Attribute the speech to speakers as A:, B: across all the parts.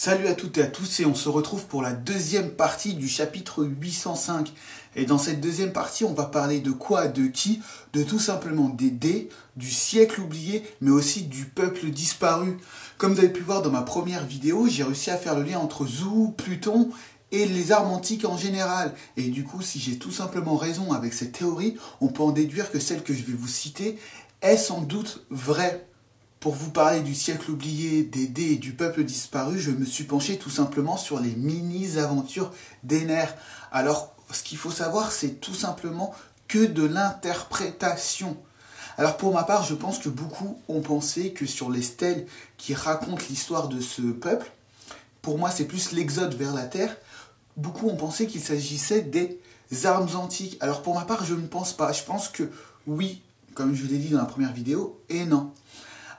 A: Salut à toutes et à tous et on se retrouve pour la deuxième partie du chapitre 805. Et dans cette deuxième partie, on va parler de quoi, de qui, de tout simplement des dés, du siècle oublié, mais aussi du peuple disparu. Comme vous avez pu voir dans ma première vidéo, j'ai réussi à faire le lien entre Zou, Pluton et les armes antiques en général. Et du coup, si j'ai tout simplement raison avec cette théorie, on peut en déduire que celle que je vais vous citer est sans doute vraie. Pour vous parler du siècle oublié, des dés et du peuple disparu, je me suis penché tout simplement sur les mini-aventures d'Ener. Alors, ce qu'il faut savoir, c'est tout simplement que de l'interprétation. Alors pour ma part, je pense que beaucoup ont pensé que sur les stèles qui racontent l'histoire de ce peuple, pour moi c'est plus l'exode vers la Terre, beaucoup ont pensé qu'il s'agissait des armes antiques. Alors pour ma part, je ne pense pas. Je pense que oui, comme je vous l'ai dit dans la première vidéo, et non.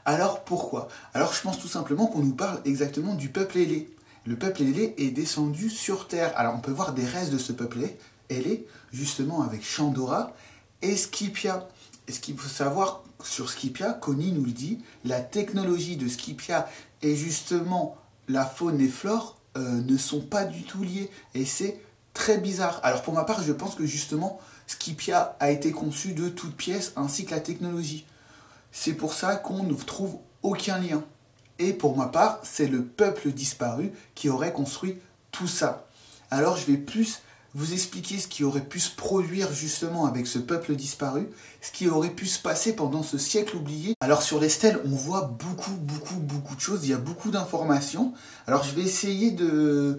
A: Alors pourquoi? Alors je pense tout simplement qu'on nous parle exactement du peuple ailé. Le peuple ailé est descendu sur Terre. Alors on peut voir des restes de ce peuple ailé, justement avec Chandora et Scipia. Et ce qu'il faut savoir sur Scipia, Connie nous le dit, la technologie de Scipia et justement la faune et flore ne sont pas du tout liées. Et c'est très bizarre. Alors pour ma part, je pense que justement Scipia a été conçu de toutes pièces ainsi que la technologie. C'est pour ça qu'on ne trouve aucun lien. Et pour ma part, c'est le peuple disparu qui aurait construit tout ça. Alors je vais plus vous expliquer ce qui aurait pu se produire justement avec ce peuple disparu, ce qui aurait pu se passer pendant ce siècle oublié. Alors sur les stèles, on voit beaucoup de choses, il y a beaucoup d'informations. Alors je vais essayer de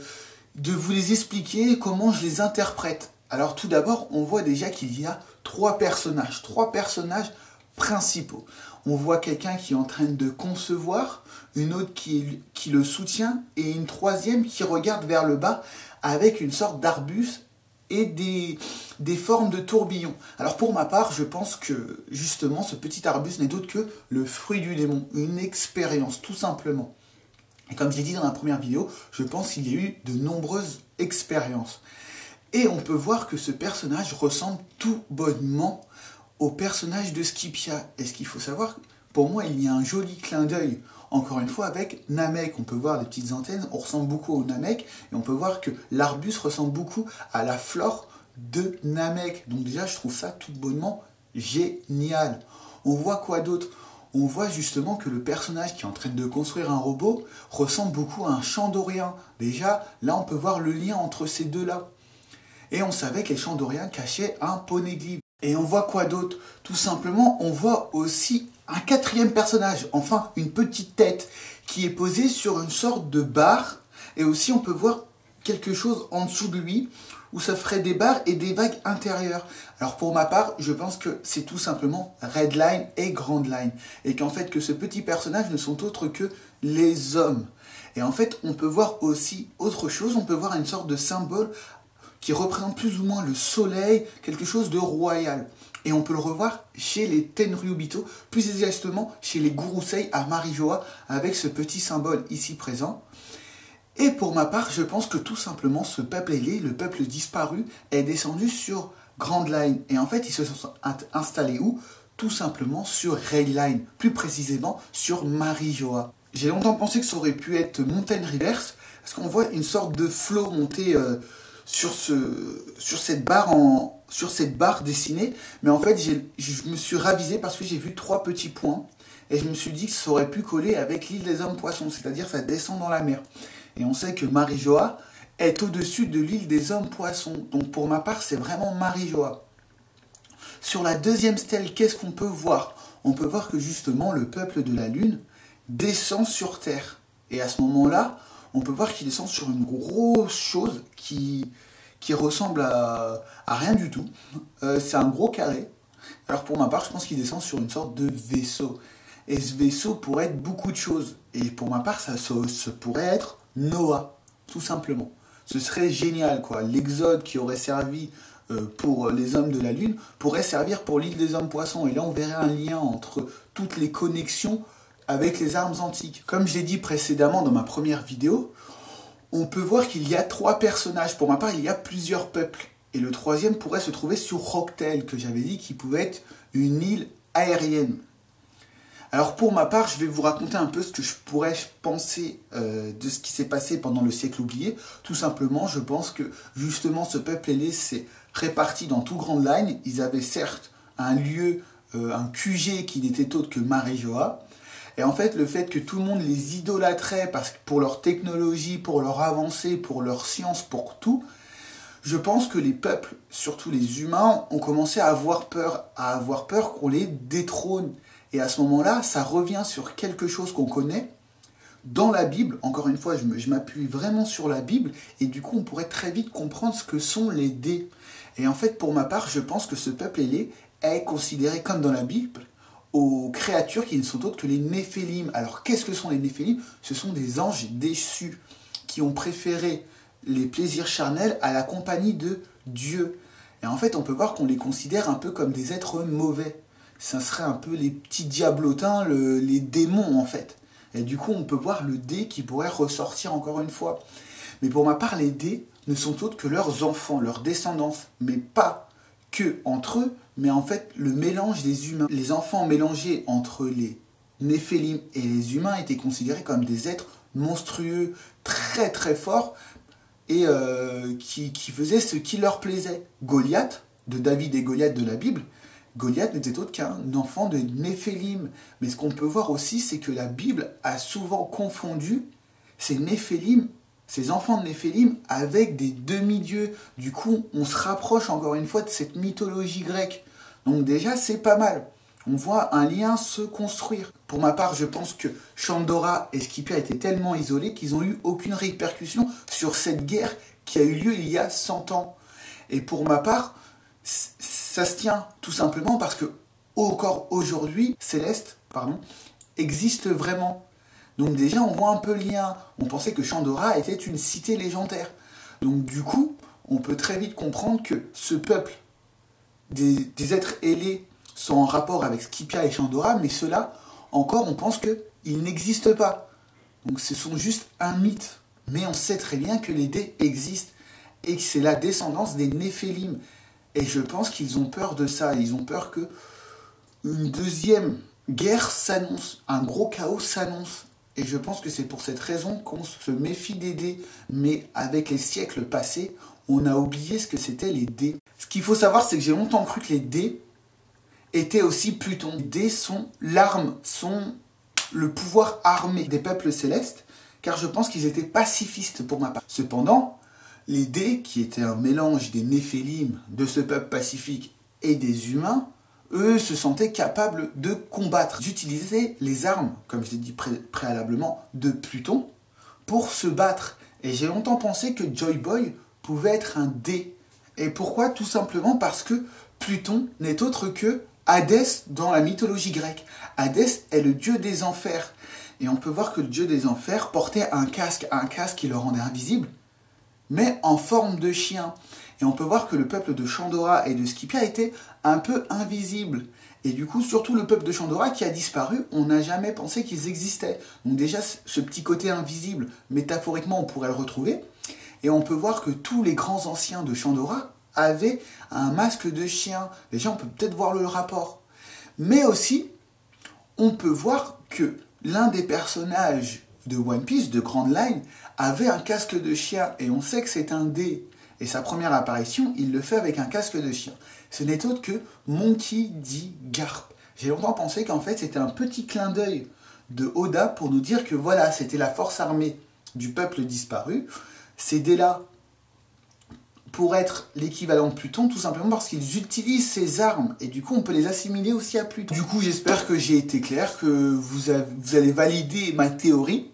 A: vous les expliquer comment je les interprète. Alors tout d'abord, on voit déjà qu'il y a trois personnages principaux. On voit quelqu'un qui est en train de concevoir, une autre qui le soutient et une troisième qui regarde vers le bas avec une sorte d'arbuste et des formes de tourbillons. Alors pour ma part, je pense que justement ce petit arbuste n'est autre que le fruit du démon, une expérience tout simplement. Et comme j'ai dit dans la première vidéo, je pense qu'il y a eu de nombreuses expériences. Et on peut voir que ce personnage ressemble tout bonnement au personnage de Scipia. Et ce qu'il faut savoir, pour moi, il y a un joli clin d'œil, encore une fois, avec Namek. On peut voir les petites antennes, on ressemble beaucoup au Namek, et on peut voir que l'arbuste ressemble beaucoup à la flore de Namek. Donc déjà, je trouve ça tout bonnement génial. On voit quoi d'autre? On voit justement que le personnage qui est en train de construire un robot ressemble beaucoup à un Chandorien. Déjà, là, on peut voir le lien entre ces deux-là. Et on savait que les Chandoriens cachaient un poneglyphe. Et on voit quoi d'autre? Tout simplement, on voit aussi un quatrième personnage, enfin une petite tête, qui est posée sur une sorte de barre. Et aussi, on peut voir quelque chose en dessous de lui, où ça ferait des barres et des vagues intérieures. Alors pour ma part, je pense que c'est tout simplement Redline et Grand Line. Et qu'en fait, que ce petit personnage ne sont autres que les hommes. Et en fait, on peut voir aussi autre chose, on peut voir une sorte de symbole qui représente plus ou moins le soleil, quelque chose de royal. Et on peut le revoir chez les Tenryubito, plus exactement chez les Gurusei à Marijoa, avec ce petit symbole ici présent. Et pour ma part, je pense que tout simplement ce peuple ailé, le peuple disparu, est descendu sur Grand Line. Et en fait, ils se sont installés où? Tout simplement sur Rail Line, plus précisément sur Marijoa. J'ai longtemps pensé que ça aurait pu être Mountain Reverse, parce qu'on voit une sorte de flot monter sur cette barre dessinée, mais en fait je me suis ravisé parce que j'ai vu trois petits points et je me suis dit que ça aurait pu coller avec l'île des hommes poissons, c'est-à-dire ça descend dans la mer. Et on sait que Marijoa est au-dessus de l'île des hommes poissons, donc pour ma part c'est vraiment Marijoa. Sur la deuxième stèle, qu'est-ce qu'on peut voir? On peut voir que justement le peuple de la Lune descend sur Terre, et à ce moment-là on peut voir qu'il descend sur une grosse chose qui ressemble à rien du tout. C'est un gros carré. Alors pour ma part, je pense qu'il descend sur une sorte de vaisseau. Et ce vaisseau pourrait être beaucoup de choses. Et pour ma part, ça pourrait être Noah, tout simplement. Ce serait génial, quoi. L'exode qui aurait servi pour les hommes de la Lune pourrait servir pour l'île des hommes poissons. Et là, on verrait un lien entre toutes les connexions avec les armes antiques. Comme je l'ai dit précédemment dans ma première vidéo, on peut voir qu'il y a trois personnages. Pour ma part, il y a plusieurs peuples. Et le troisième pourrait se trouver sur Rocktail, que j'avais dit qu'il pouvait être une île aérienne. Alors pour ma part, je vais vous raconter un peu ce que je pourrais penser de ce qui s'est passé pendant le siècle oublié. Tout simplement, je pense que justement ce peuple ailé s'est réparti dans tout Grande Line. Ils avaient certes un lieu, un QG qui n'était autre que Marie-Joa. Et en fait, le fait que tout le monde les idolâtrait parce que pour leur technologie, pour leur avancée, pour leur science, pour tout, je pense que les peuples, surtout les humains, ont commencé à avoir peur qu'on les détrône. Et à ce moment-là, ça revient sur quelque chose qu'on connaît dans la Bible. Encore une fois, je m'appuie vraiment sur la Bible. Et du coup, on pourrait très vite comprendre ce que sont les dés. Et en fait, pour ma part, je pense que ce peuple ailé est considéré comme dans la Bible aux créatures qui ne sont autres que les Néphélim. Alors, qu'est-ce que sont les Néphélim? Ce sont des anges déchus qui ont préféré les plaisirs charnels à la compagnie de Dieu. Et en fait, on peut voir qu'on les considère un peu comme des êtres mauvais. Ça serait un peu les petits diablotins, les démons en fait. Et du coup, on peut voir le dé qui pourrait ressortir encore une fois. Mais pour ma part, les dés ne sont autres que leurs enfants, leur descendance. Mais pas que entre eux, mais en fait le mélange des humains. Les enfants mélangés entre les Néphélim et les humains étaient considérés comme des êtres monstrueux, très très forts, et qui faisaient ce qui leur plaisait. Goliath, de David et Goliath de la Bible, Goliath n'était autre qu'un enfant de Néphélim. Mais ce qu'on peut voir aussi, c'est que la Bible a souvent confondu ces Néphélim, ces enfants de Néphélim, avec des demi-dieux. Du coup, on se rapproche encore une fois de cette mythologie grecque. Donc déjà, c'est pas mal. On voit un lien se construire. Pour ma part, je pense que Shandora et Skypia étaient tellement isolés qu'ils n'ont eu aucune répercussion sur cette guerre qui a eu lieu il y a 100 ans. Et pour ma part, ça se tient tout simplement parce que encore aujourd'hui, Céleste existe vraiment. Donc déjà, on voit un peu le lien. On pensait que Shandora était une cité légendaire. Donc du coup, on peut très vite comprendre que ce peuple, des êtres ailés, sont en rapport avec Skypia et Shandora, mais ceux-là, encore, on pense qu'ils n'existent pas. Donc ce sont juste un mythe. Mais on sait très bien que les dés existent et que c'est la descendance des Néphélim. Et je pense qu'ils ont peur de ça. Ils ont peur que une deuxième guerre s'annonce, un gros chaos s'annonce. Et je pense que c'est pour cette raison qu'on se méfie des dés. Mais avec les siècles passés, on a oublié ce que c'était les dés. Ce qu'il faut savoir, c'est que j'ai longtemps cru que les dés étaient aussi Pluton. Les dés sont l'arme, sont le pouvoir armé des peuples célestes, car je pense qu'ils étaient pacifistes pour ma part. Cependant, les dés, qui étaient un mélange des Néphélim, de ce peuple pacifique, et des humains, eux se sentaient capables de combattre, d'utiliser les armes, comme je l'ai dit préalablement, de Pluton, pour se battre. Et j'ai longtemps pensé que Joy Boy pouvait être un dé. Et pourquoi? Tout simplement parce que Pluton n'est autre que Hadès dans la mythologie grecque. Hadès est le dieu des enfers. Et on peut voir que le dieu des enfers portait un casque qui le rendait invisible, mais en forme de chien. Et on peut voir que le peuple de Shandora et de Skypia était un peu invisible. Et du coup, surtout le peuple de Shandora qui a disparu, on n'a jamais pensé qu'ils existaient. Donc déjà, ce petit côté invisible, métaphoriquement, on pourrait le retrouver. Et on peut voir que tous les grands anciens de Shandora avaient un masque de chien. Déjà, on peut peut-être voir le rapport. Mais aussi, on peut voir que l'un des personnages de One Piece, de Grand Line, avait un casque de chien. Et on sait que c'est un dé. Et sa première apparition, il le fait avec un casque de chien. Ce n'est autre que Monkey D. Garp. J'ai longtemps pensé qu'en fait, c'était un petit clin d'œil de Oda pour nous dire que voilà, c'était la force armée du peuple disparu. Ces dés-là, pour être l'équivalent de Pluton, tout simplement parce qu'ils utilisent ces armes. Et du coup, on peut les assimiler aussi à Pluton. Du coup, j'espère que j'ai été clair, que vous allez valider ma théorie.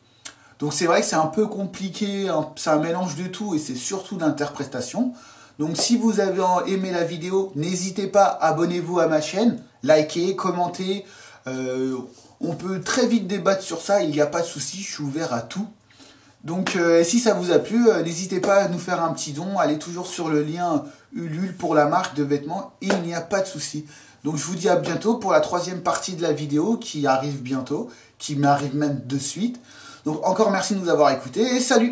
A: Donc c'est vrai que c'est un peu compliqué, c'est un mélange de tout et c'est surtout d'interprétation. Donc si vous avez aimé la vidéo, n'hésitez pas, abonnez-vous à ma chaîne, likez, commentez. On peut très vite débattre sur ça, il n'y a pas de souci, je suis ouvert à tout. Donc si ça vous a plu, n'hésitez pas à nous faire un petit don, allez toujours sur le lien Ulule pour la marque de vêtements, il n'y a pas de souci. Donc je vous dis à bientôt pour la troisième partie de la vidéo qui arrive bientôt, qui m'arrive même de suite. Donc encore merci de nous avoir écoutés et salut!